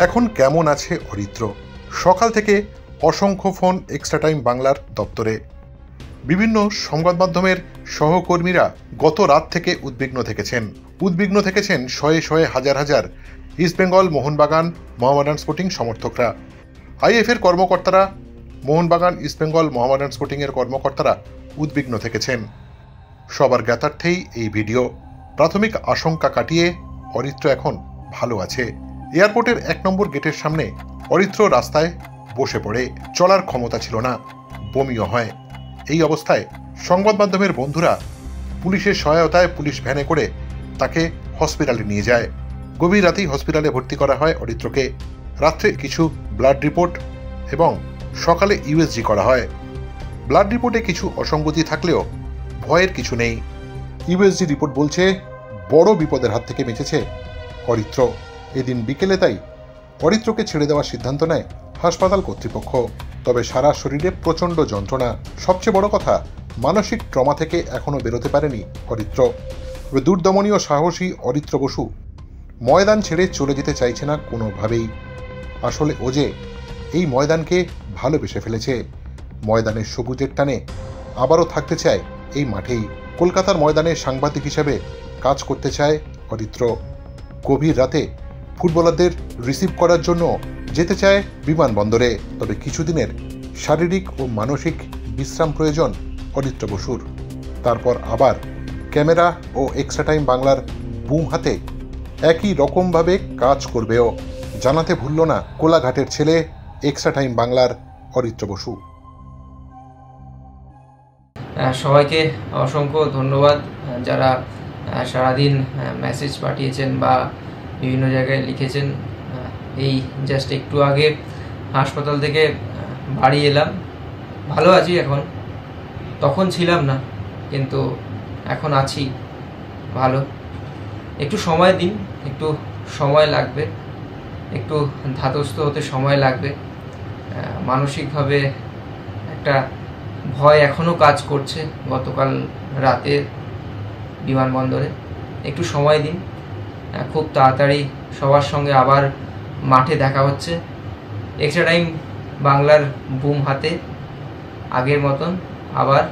এখন কেমন আছে অরিত্র? সকাল থেকে অসংখ্য ফোন এক্সট্রা টাইম বাংলার দপ্তরে। বিভিন্ন সংবাদ মাধ্যমের সহকর্মীরা গত রাত থেকে উদ্বিগ্ন থেকেছেন শয়ে শয়ে হাজার হাজার ইস্টবেঙ্গল, মোহনবাগান, মোহামেডান স্পোর্টিং সমর্থকরা। আইএফের কর্মকর্তারা, মোহনবাগান, ইস্টবেঙ্গল, মোহামেডান স্পোর্টিংয়ের কর্মকর্তারা উদ্বিগ্ন থেকেছেন। সবার জ্ঞাতার্থেই এই ভিডিও। প্রাথমিক আশঙ্কা কাটিয়ে অরিত্র এখন ভালো আছে। এয়ারপোর্টের 1 নম্বর গেটের সামনে অরিত্র রাস্তায় বসে পড়ে। চলার ক্ষমতা ছিল না, বমিও হয়। এই অবস্থায় সংবাদ মাধ্যমের বন্ধুরা পুলিশের সহায়তায় পুলিশ ভ্যানে করে তাকে হসপিটালে নিয়ে যায়। গভীর রাতেই হসপিটালে ভর্তি করা হয় অরিত্রকে। রাত্রে কিছু ব্লাড রিপোর্ট এবং সকালে ইউএসজি করা হয়। ব্লাড রিপোর্টে কিছু অসঙ্গতি থাকলেও ভয়ের কিছু নেই। ইউএসজি রিপোর্ট বলছে বড় বিপদের হাত থেকে বেঁচেছে অরিত্র। এদিন বিকেলে তাই অরিত্রকে ছেড়ে দেওয়ার সিদ্ধান্ত নেয় হাসপাতাল কর্তৃপক্ষ। তবে সারা শরীরে প্রচণ্ড যন্ত্রণা। সবচেয়ে বড় কথা, মানসিক ট্রমা থেকে এখনও বেরোতে পারেনি অরিত্র। দুর্দমনীয় সাহসী অরিত্র বসু ময়দান ছেড়ে চলে যেতে চাইছে না কোনোভাবেই। আসলে ও যে এই ময়দানকে ভালোবেসে ফেলেছে। ময়দানের সবুজের টানে আবারও থাকতে চায় এই মাঠেই। কলকাতার ময়দানে সাংবাদিক হিসেবে কাজ করতে চায় অরিত্র। গভীর রাতে ফুটবলারদের রিসিভ করার জন্য যেতে চায় বিমানবন্দরে। তবে কিছুদিনের শারীরিক ও মানসিক বিশ্রাম প্রয়োজন অরিত্র বসুর। তারপর আবার ক্যামেরা ও এক্সট্রা টাইম বাংলার বুম হাতে একই রকমভাবে কাজ করবেও, জানাতে ভুলল না কোলাঘাটের ছেলে এক্সট্রা টাইম বাংলার অরিত্র বসু। সবাইকে অসংখ্য ধন্যবাদ যারা সারাদিন মেসেজ পাঠিয়েছেন বা বিভিন্ন জায়গায় লিখেছেন। এই জাস্ট একটু আগে হাসপাতাল থেকে বাড়ি এলাম। ভালো আছি এখন, তখন ছিলাম না, কিন্তু এখন আছি ভালো। একটু সময় দিন, একটু সময় লাগবে, একটু ধাতস্থ হতে সময় লাগবে। মানসিকভাবে একটা ভয় এখনও কাজ করছে গতকাল রাতে বিমানবন্দরে। একটু সময় দিন, খুব তাড়াতাড়ি সবার সঙ্গে আবার মাঠে দেখা হচ্ছে। এক্সট্রা টাইম বাংলার বুম হাতে আগের মতন আবার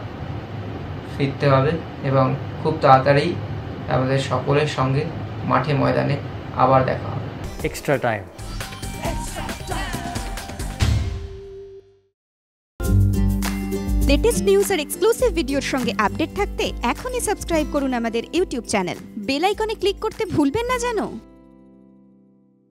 ফিরতে হবে এবং খুব তাড়াতাড়ি আমাদের সকলের সঙ্গে মাঠে ময়দানে আবার দেখা হবে। Extra time. লেটেস্ট নিউজ আর এক্সক্লুসিভ ভিডিওর সঙ্গে আপডেট থাকতে এখনই সাবস্ক্রাইব করুন আমাদের ইউটিউব চ্যানেল। বেল আইকনে ক্লিক করতে ভুলবেন না যেন।